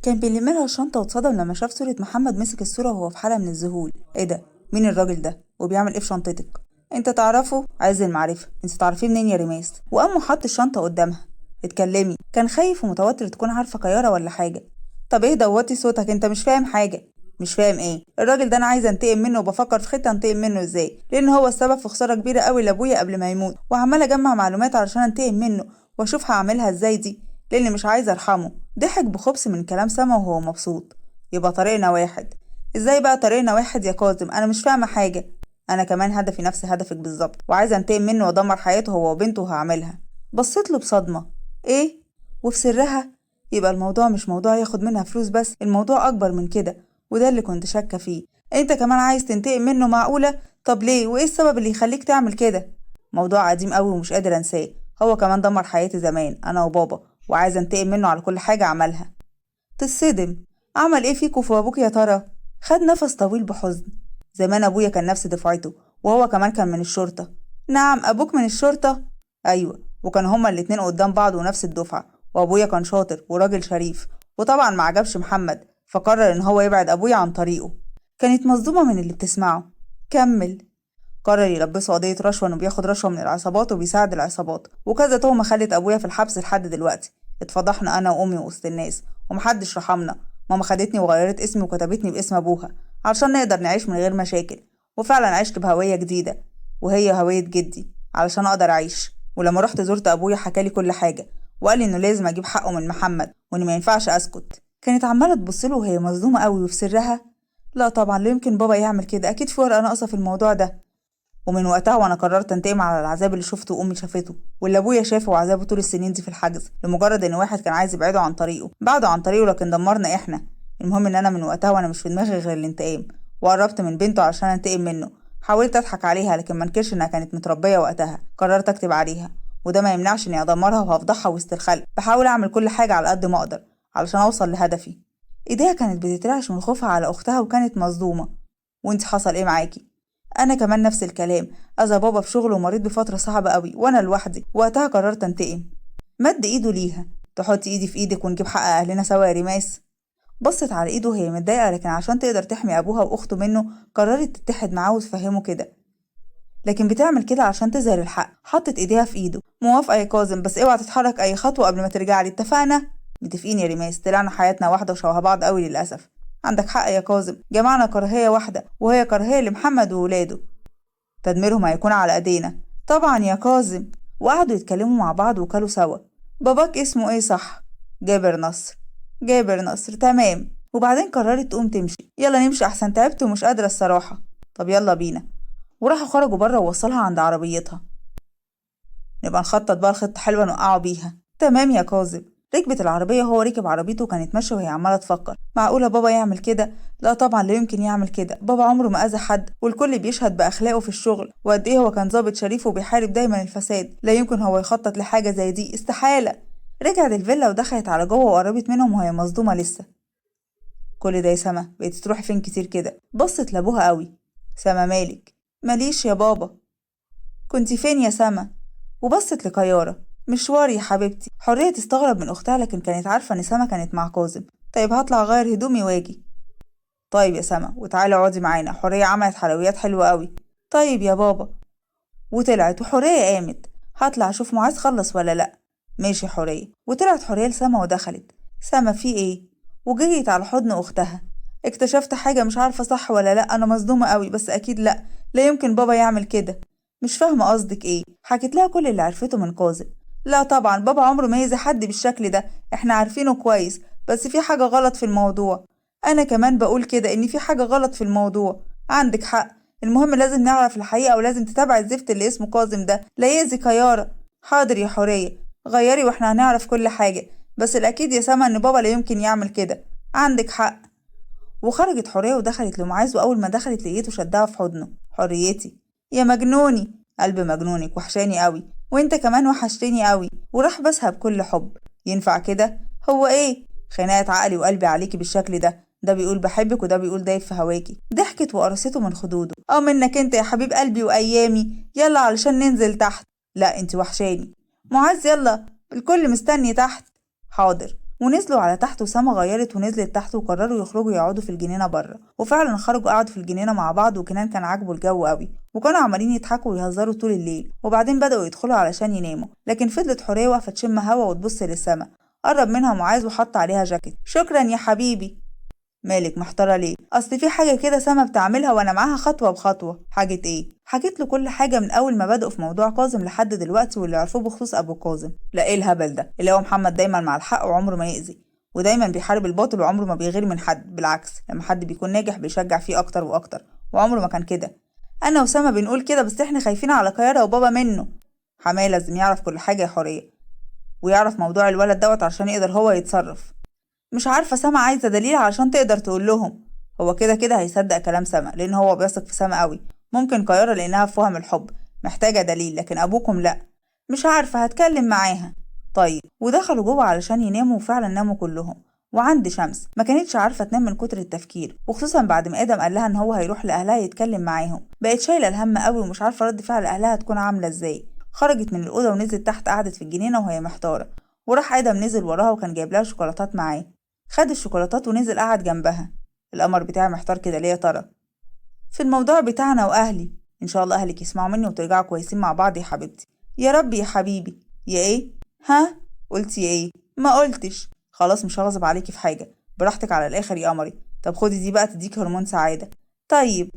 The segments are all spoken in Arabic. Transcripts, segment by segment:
كان بيلم لها الشنطة واتصدم لما شاف صورة محمد مسك الصورة وهو في حالة من الذهول. ايه ده؟ مين الراجل ده؟ وبيعمل ايه في شنطتك؟ انت تعرفه؟ عايز المعرفة. انت تعرفيه منين يا ريماس؟ وقام حط الشنطة قدامها. اتكلمي. كان خايف ومتوتر تكون عارفة كيارة ولا حاجة. طب ايه دوتي صوتك؟ انت مش فاهم حاجة. مش فاهم ايه؟ الراجل ده انا عايزه انتقم منه وبفكر في خطه انتقم منه ازاي، لان هو السبب في خساره كبيره قوي لابويا قبل ما يموت، وعماله اجمع معلومات علشان انتقم منه واشوف هعملها ازاي دي، لاني مش عايزه ارحمه. ضحك بخبث من كلام سما وهو مبسوط. يبقى طريقنا واحد. ازاي بقى طريقنا واحد يا كاظم؟ انا مش فاهمه حاجه. انا كمان هدفي نفس هدفك بالظبط، وعايزه انتقم منه وادمر حياته هو وبنته وهعملها. بصيت له بصدمه. ايه؟ وفي سرها؟ يبقى الموضوع مش موضوع ياخد منها فلوس بس، الموضوع اكبر من كده، وده اللي كنت شاكه فيه. انت كمان عايز تنتقم منه؟ معقوله؟ طب ليه؟ وايه السبب اللي يخليك تعمل كده؟ موضوع قديم قوي ومش قادر انساه. هو كمان دمر حياتي زمان انا وبابا، وعايزه انتقم منه على كل حاجه عملها. تتصدم. عمل ايه فيك وفي ابوك يا ترى؟ خد نفس طويل بحزن. زمان ابويا كان نفس دفعته، وهو كمان كان من الشرطه. نعم، ابوك من الشرطه؟ ايوه، وكان هما الاتنين قدام بعض ونفس الدفعه، وابويا كان شاطر وراجل شريف، وطبعا ما عجبش محمد فقرر ان هو يبعد ابويا عن طريقه. كانت مصدومه من اللي بتسمعه. كمل. قرر يلبسه قضية رشوة إنه بياخد رشوة من العصابات وبيساعد العصابات، وكذا تهمة خلت أبويا في الحبس لحد دلوقتي. اتفضحنا أنا وأمي وسط الناس ومحدش رحمنا. ماما خدتني وغيرت اسمي وكتبتني باسم أبوها علشان نقدر نعيش من غير مشاكل، وفعلا عشت بهوية جديدة، وهي هوية جدي، علشان أقدر أعيش. ولما رحت زرت أبويا حكالي كل حاجة، وقال لي إنه لازم أجيب حقه من محمد وإن ما ينفعش أسكت. كانت عمالة تبصله وهي مصدومة قوي وفي سرها. لا طبعا، لا يمكن بابا يعمل كده، أكيد في ورقة ناقصة في الموضوع ده. ومن وقتها وانا قررت انتقم على العذاب اللي شفته وامي شافته واللي ابويا شافه وعذابه طول السنين دي في الحجز، لمجرد ان واحد كان عايز يبعده عن طريقه. بعده عن طريقه لكن دمرنا احنا. المهم ان انا من وقتها وانا مش في دماغي غير الانتقام، وقربت من بنته علشان انتقم منه. حاولت اضحك عليها لكن ما انكرش انها كانت متربيه وقتها. قررت اكتب عليها، وده ما يمنعش اني ادمرها وهفضحها وسط الخلق. بحاول اعمل كل حاجه على قد ما اقدر علشان اوصل لهدفي. ايديها كانت بتترعش من خوفها على اختها وكانت مصدومه. وانت حصل ايه معاكي؟ انا كمان نفس الكلام. اذى بابا في شغله ومريض بفتره صعبه قوي وانا لوحدي، وقتها قررت انتقم. مد ايده ليها. تحط ايدي في ايدك ونجيب حق اهلنا سوا يا ريماس. بصت على ايده وهي متضايقه، لكن عشان تقدر تحمي ابوها واخته منه قررت تتحد معاه وتفهمه كده. لكن بتعمل كده عشان تظهر الحق. حطت ايديها في ايده. موافقه يا كاظم، بس اوعى تتحرك اي خطوه قبل ما ترجع لي، اتفقنا؟ متفقين يا ريماس، طلعنا حياتنا واحده وشبه بعض قوي للاسف. عندك حق يا كاظم، جمعنا كراهيه واحده وهي كراهيه لمحمد وولاده. تدميرهم هيكون على ايدينا. طبعا يا كاظم. وقعدوا يتكلموا مع بعض وكلوا سوا. باباك اسمه ايه صح؟ جابر نصر. جابر نصر، تمام. وبعدين قررت تقوم تمشي. يلا نمشي احسن، تعبت ومش قادرة الصراحة. طب يلا بينا. وراحوا خرجوا بره ووصلها عند عربيتها. نبقى نخطط بقى الخطة حلوة نوقعوا بيها. تمام يا كاظم. ركبت العربية وهو ركب عربيته وكانت ماشية وهي عمالة تفكر. معقولة بابا يعمل كده؟ لا طبعا، لا يمكن يعمل كده. بابا عمره ما أذى حد، والكل بيشهد بأخلاقه في الشغل وقد إيه هو كان ضابط شريف وبيحارب دايما الفساد. لا يمكن هو يخطط لحاجة زي دي، استحالة. رجعت الفيلا ودخلت على جوه وقربت منهم وهي مصدومة لسه. كل ده يا سما؟ بقيت تروحي فين كتير كده؟ بصت لأبوها قوي. سما مالك؟ ماليش يا بابا. كنتي فين يا سما؟ وبصت لكيارة. مشوار يا حبيبتي. حرية تستغرب من أختها لكن كانت عارفة إن سما كانت مع كاظم. طيب هطلع أغير هدومي واجي. طيب يا سما، وتعالي اقعدي معانا، حرية عملت حلويات حلوة قوي. طيب يا بابا. وطلعت وحرية قامت. هطلع أشوف معاذ خلص ولا لأ. ماشي حرية. وطلعت حرية لسما ودخلت. سما في إيه؟ وجريت على حضن أختها. اكتشفت حاجة مش عارفة صح ولا لأ، أنا مصدومة قوي بس أكيد لأ. لا يمكن بابا يعمل كده. مش فاهمة قصدك إيه؟ حكيت لها كل اللي عرفته من كاظم. لا طبعا، بابا عمره ما يأذي حد بالشكل ده، احنا عارفينه كويس، بس في حاجة غلط في الموضوع. أنا كمان بقول كده إن في حاجة غلط في الموضوع. عندك حق. المهم لازم نعرف الحقيقة ولازم تتابع الزفت اللي اسمه كاظم ده، لا يأذي كيارة. حاضر يا حورية. غيري واحنا هنعرف كل حاجة. بس الأكيد يا سما إن بابا لا يمكن يعمل كده. عندك حق. وخرجت حورية ودخلت لمعاذ، وأول ما دخلت لقيته شدها في حضنه. حريتي. يا مجنوني. قلب مجنونك وحشاني قوي، وانت كمان وحشتني قوي. وراح بسها بكل حب. ينفع كده؟ هو ايه؟ خناقة عقلي وقلبي عليكي بالشكل ده بيقول بحبك وده بيقول دايب في هواكي. ضحكت وقرصته من خدوده. منك انت يا حبيب قلبي وايامي. يلا علشان ننزل تحت. لا انت وحشاني. معاذ يلا، الكل مستني تحت. حاضر. ونزلوا على تحت، وسما غيرت ونزلت تحت، وقرروا يخرجوا يقعدوا في الجنينة بره. وفعلا خرجوا قعدوا في الجنينة مع بعض، وكنان كان عاجبه الجو قوي، وكانوا عمالين يضحكوا ويهزروا طول الليل. وبعدين بدأوا يدخلوا علشان يناموا، لكن فضلت حورية واقفة تشم هوا وتبص للسما. قرب منها معاذ وحط عليها جاكيت. شكرا يا حبيبي. مالك محتارة ليه؟ أصل في حاجة كده سما بتعملها وأنا معاها خطوة بخطوة. حاجة إيه؟ حكيت له كل حاجة من أول ما بدأوا في موضوع كاظم لحد دلوقتي واللي عرفوه بخصوص أبو كاظم. لا إيه الهبل ده؟ اللي هو محمد دايما مع الحق وعمره ما يأذي، ودايما بيحارب الباطل وعمره ما بيغير من حد. بالعكس، لما حد بيكون ناجح بيشجع فيه أكتر وأكتر، وعمره ما كان كده. أنا وسما بنقول كده، بس إحنا خايفين على كيارة وبابا منه. حماية لازم يعرف كل حاجة يا حورية، ويعرف موضوع الولد دوت عشان يقدر هو يتصرف. مش عارفة، سما عايزة دليل علشان تقدر تقول لهم. هو كده كده هيصدق كلام سما، لأن هو بيثق في سما قوي. ممكن كيارة لأنها في وهم الحب محتاجة دليل، لكن أبوكم لأ. مش عارفة، هتكلم معاها. طيب. ودخلوا جوه علشان يناموا، وفعلا ناموا كلهم. وعند شمس ما كانتش عارفة تنام من كتر التفكير، وخصوصا بعد ما آدم قال لها إن هو هيروح لأهلها يتكلم معاهم. بقت شايلة الهم قوي ومش عارفة رد فعل أهلها تكون عاملة إزاي. خرجت من الأوضة ونزلت تحت، قعدت في الجنينة وهي محتارة. وراح آدم نزل وراها وكان جايب لها شوكولاتات معاه. خد الشوكولاتات ونزل قعد جنبها. القمر بتاعي محتار كده ليه يا ترى؟ في الموضوع بتاعنا وأهلي. إن شاء الله أهلك يسمعوا مني وترجعوا كويسين مع بعض يا حبيبتي. يا رب يا حبيبي. يا إيه؟ ها؟ قلتي إيه؟ ما قلتش. خلاص مش هغصب عليكي في حاجة، براحتك على الآخر يا قمري. طب خدي دي بقى تديك هرمون سعادة. طيب.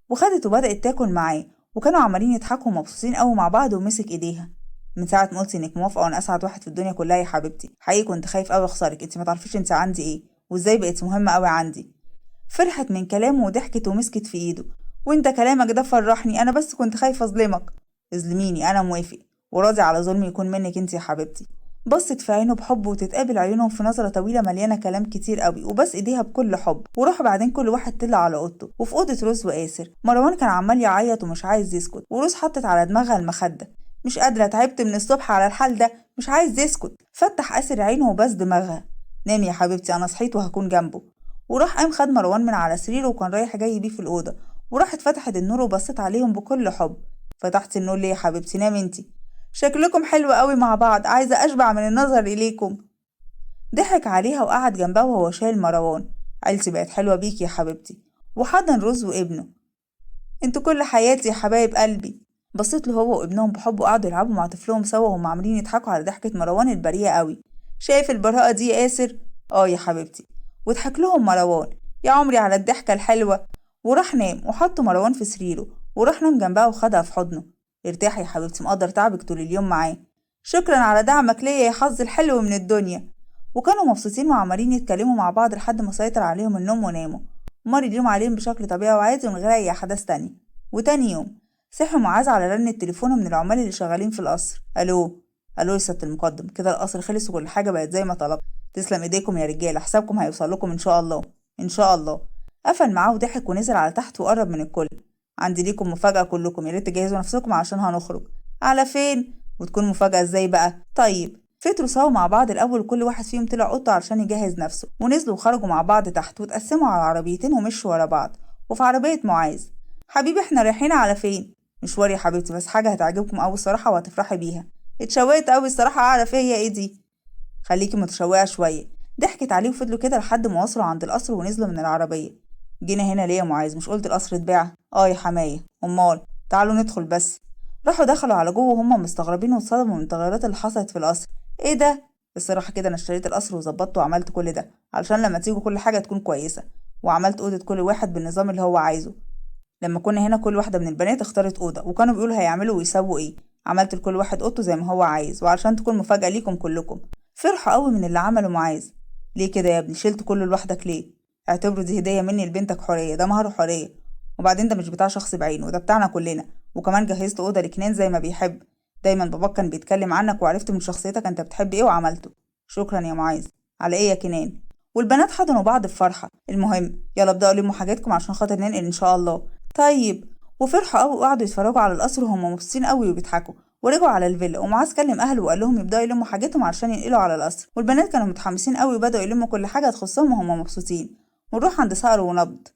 وخدت وبدأت تاكل معاه، وكانوا عمالين يضحكوا ومبسوطين قوي مع بعض، ومسك إيديها. من ساعة ما قلتي إنك موافقة وأنا أسعد واحد في الدنيا كلها يا حبيبتي. حقيقي كنت خايف قوي أخسرك، أنت ما تعرفيش أنت عندي إيه وإزاي بقيت مهمة قوي عندي. فرحت من كلامه وضحكت ومسكت في إيده. وأنت كلامك ده فرحني، أنا بس كنت خايفة أظلمك. اظلميني، أنا موافق وراضي على ظلمي يكون منك أنت يا حبيبتي. بصت في عينه بحب، وتتقابل عيونهم في نظرة طويلة مليانة كلام كتير قوي، وبس ايديها بكل حب. وراح بعدين كل واحد طلع على اوضته. وفي اوضة روز وآسر، مروان كان عمال يعيط ومش عايز يسكت، وروز حطت على دماغها المخدة. مش قادرة، تعبت من الصبح على الحال ده، مش عايز يسكت. فتح آسر عينه وبس دماغها. نام يا حبيبتي، انا صحيت وهكون جنبه. وراح قام خد مروان من على سريره وكان رايح جاي بيه في الأوضة. وراحت فتحت النور وبصت عليهم بكل حب. فتحت النور ليه يا حبيبتي؟ نام انتي، شكلكم حلو قوي مع بعض، عايزة أشبع من النظر إليكم. ضحك عليها وقعد جنبها وهو شايل مروان. عيلتي بقت حلوة بيكي يا حبيبتي. وحضن روز وابنه. انتوا كل حياتي يا حبايب قلبي. بصيت له هو وابنهم بحب، وقعدوا يلعبوا مع طفلهم سوا وهم عاملين يضحكوا على ضحكة مروان البريئة قوي. شايف البراءة دي يا آسر؟ اه يا حبيبتي. وضحك لهم مروان. يا عمري على الضحكة الحلوة. وراح نام وحط مروان في سريره، وراح نام جنبها وخدها في حضنه. ارتاحي يا حبيبتي، مقدر تعبك طول اليوم معاه. شكرا على دعمك ليا يا حظ الحلو من الدنيا. وكانوا مبسوطين وعمالين يتكلموا مع بعض لحد ما سيطر عليهم النوم وناموا. ومر اليوم عليهم بشكل طبيعي وعادي من غير أي أحداث تانية. وتاني يوم صحي معاذ على رن التليفون من العمال اللي شغالين في القصر. ألو. ألو يا سيادة المقدم، كده القصر خلص وكل حاجة بقت زي ما طلبت. تسلم ايديكم يا رجالة، حسابكم هيوصل لكم إن شاء الله. إن شاء الله. قفل معاه وضحك ونزل على تحت وقرب من الكل. عندي ليكم مفاجأة كلكم، يا ريت تجهزوا نفسكم علشان هنخرج. على فين؟ وتكون مفاجأة ازاي بقى؟ طيب. فطروا سوا مع بعض الأول، وكل واحد فيهم طلع أوضته علشان يجهز نفسه، ونزلوا وخرجوا مع بعض تحت، واتقسموا على عربيتين ومشوا ورا بعض. وفي عربية معاذ. حبيبي احنا رايحين على فين؟ مشوار يا حبيبتي، بس حاجة هتعجبكم أوي الصراحة وهتفرحي بيها. اتشوقت أوي الصراحة أعرف ايه هي ايه دي. خليكي متشوقة شوية. ضحكت عليه وفضلوا كده لحد ما وصلوا عند القصر ونزلوا من العربية. جينا هنا ليه يا معاذ؟ مش قلت القصر اتباع؟ اه يا حماية. امال. تعالوا ندخل بس. راحوا دخلوا على جوه وهم مستغربين واتصدموا من التغيرات اللي حصلت في القصر. ايه ده؟ الصراحة كده انا اشتريت القصر وظبطته وعملت كل ده علشان لما تيجوا كل حاجة تكون كويسة. وعملت أوضة كل واحد بالنظام اللي هو عايزه. لما كنا هنا كل واحدة من البنات اختارت أوضة، وكانوا بيقولوا هيعملوا ويسووا ايه. عملت لكل واحد أوضته زي ما هو عايز، وعلشان تكون مفاجأة ليكم كلكم. فرحوا قوي من اللي عمله معاذ. ليه كده يا ابني؟ شلت كله لوحدك ليه؟ اعتبره دي هدية مني لبنتك حورية، ده مهر حورية. وبعدين ده مش بتاع شخص بعينه، ده بتاعنا كلنا. وكمان جهزت أوضة لكنان زي ما بيحب. دايما باباك كان بيتكلم عنك، وعرفت من شخصيتك انت بتحب ايه وعملته. شكرا يا معاذ. على ايه يا كنان؟ والبنات حضنوا بعض بفرحة. المهم يلا ابدأوا لموا حاجاتكم عشان خاطر ننقل ان شاء الله. طيب. وفرحوا قوي وقعدوا يتفرجوا على القصر وهم مبسوطين قوي وبيضحكوا. ورجعوا على الفيلا، ومعاذ كلم اهله وقال لهم يبداوا يلموا حاجتهم علشان ينقلوا على القصر. والبنات كانوا متحمسين قوي وبداوا يلموا كل حاجه تخصهم وهم مبسوطين. ونروح عند صقر ونبض.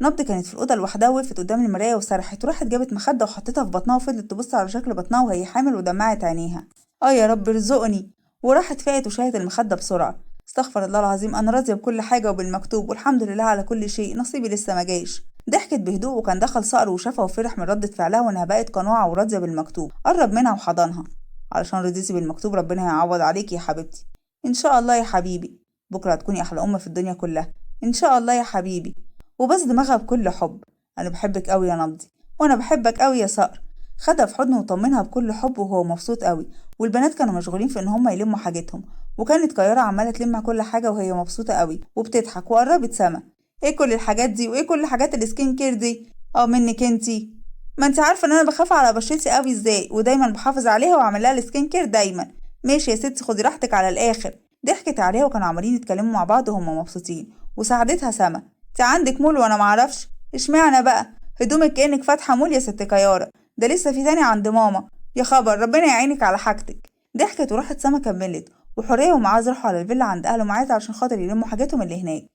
نبض كانت في الاوضه لوحدها، وقفت قدام المرايه وسرحت، وراحت جابت مخده وحطيتها في بطنها وفضلت تبص على شكل بطنها وهي حامل ودمعت عينيها. اه يا رب ارزقني. وراحت فقت وشالت المخده بسرعه. استغفر الله العظيم، انا راضيه بكل حاجه وبالمكتوب والحمد لله على كل شيء، نصيبي لسه ما جايش. ضحكت بهدوء وكان دخل صقر وشافها وفرح من ردة فعلها وانها بقت قنوعه وراضيه بالمكتوب. قرب منها وحضنها. علشان رضيتي بالمكتوب ربنا هيعوض عليكي يا حبيبتي. ان شاء الله يا حبيبي، بكره هتكوني احلى ام في الدنيا كلها. ان شاء الله يا حبيبي. وبس دماغها بكل حب. انا بحبك قوي يا نبضي، وانا بحبك قوي يا صقر. خدها في حضنه وطمنها بكل حب وهو مبسوط قوي. والبنات كانوا مشغولين في ان هم يلموا حاجتهم، وكانت كيارة عمالة تلم كل حاجة وهي مبسوطة قوي وبتضحك. وقربت سما. ايه كل الحاجات دي وايه كل حاجات السكين كير دي؟ اه منك انتي. ما انت عارفة ان انا بخاف على بشرتي قوي ازاي، ودايما بحافظ عليها واعمل لها السكين كير دايما. ماشي يا ستي، خدي راحتك على الاخر. ضحكت عليها وكانوا عمالين يتكلموا مع بعض وهم مبسوطين. وساعدتها سما. انت عندك مول وانا معرفش؟ اشمعنى بقى؟ هدومك كأنك فاتحة مول يا ست كيارة. ده لسه في تاني عند ماما. يا خبر، ربنا يعينك على حاجتك. ضحكت وراحت سما كملت. وحورية ومعاذ راحوا على الفيلا عند اهل معاذ علشان خاطر يلموا حاجاتهم اللي هناك.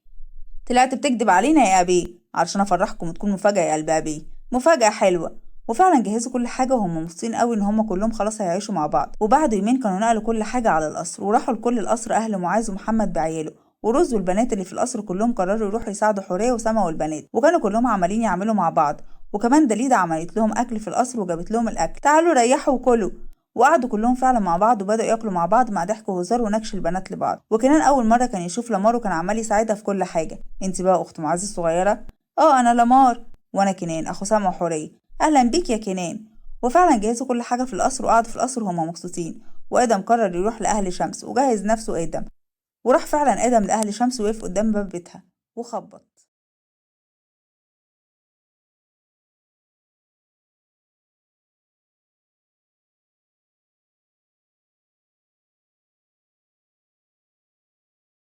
طلعت بتكدب علينا يا ابي علشان افرحكم وتكون مفاجأة يا قلب ابي. مفاجأة حلوة. وفعلا جهزوا كل حاجة وهم مبسوطين قوي ان هم كلهم خلاص هيعيشوا مع بعض. وبعد يومين كانوا نقلوا كل حاجة على القصر وراحوا لكل القصر اهل معاذ ومحمد بعياله. ورز والبنات اللي في القصر كلهم قرروا يروحوا يساعدوا حورية وسما والبنات، وكانوا كلهم عمالين يعملوا مع بعض. وكمان دليدة عملت لهم اكل في القصر وجابت لهم الاكل. تعالوا ريحوا وكلوا. وقعدوا كلهم فعلا مع بعض وبدأوا ياكلوا مع بعض مع ضحك وهزار ونكش البنات لبعض. وكمان اول مرة كان يشوف لمار وكان عمال يساعدها في كل حاجة. انت بقى اخت معاذ الصغيرة؟ اه انا لمار. وانا كنان اخو سما وحورية. اهلا بيك يا كنان. وفعلا جهزوا كل حاجة في القصر وقعدوا في القصر وهما مبسوطين. وادم قرر يروح لاهل شمس وجهز نفسه ادم. وراح فعلا ادم لاهل شمس وقف قدام باب بيتها وخبط.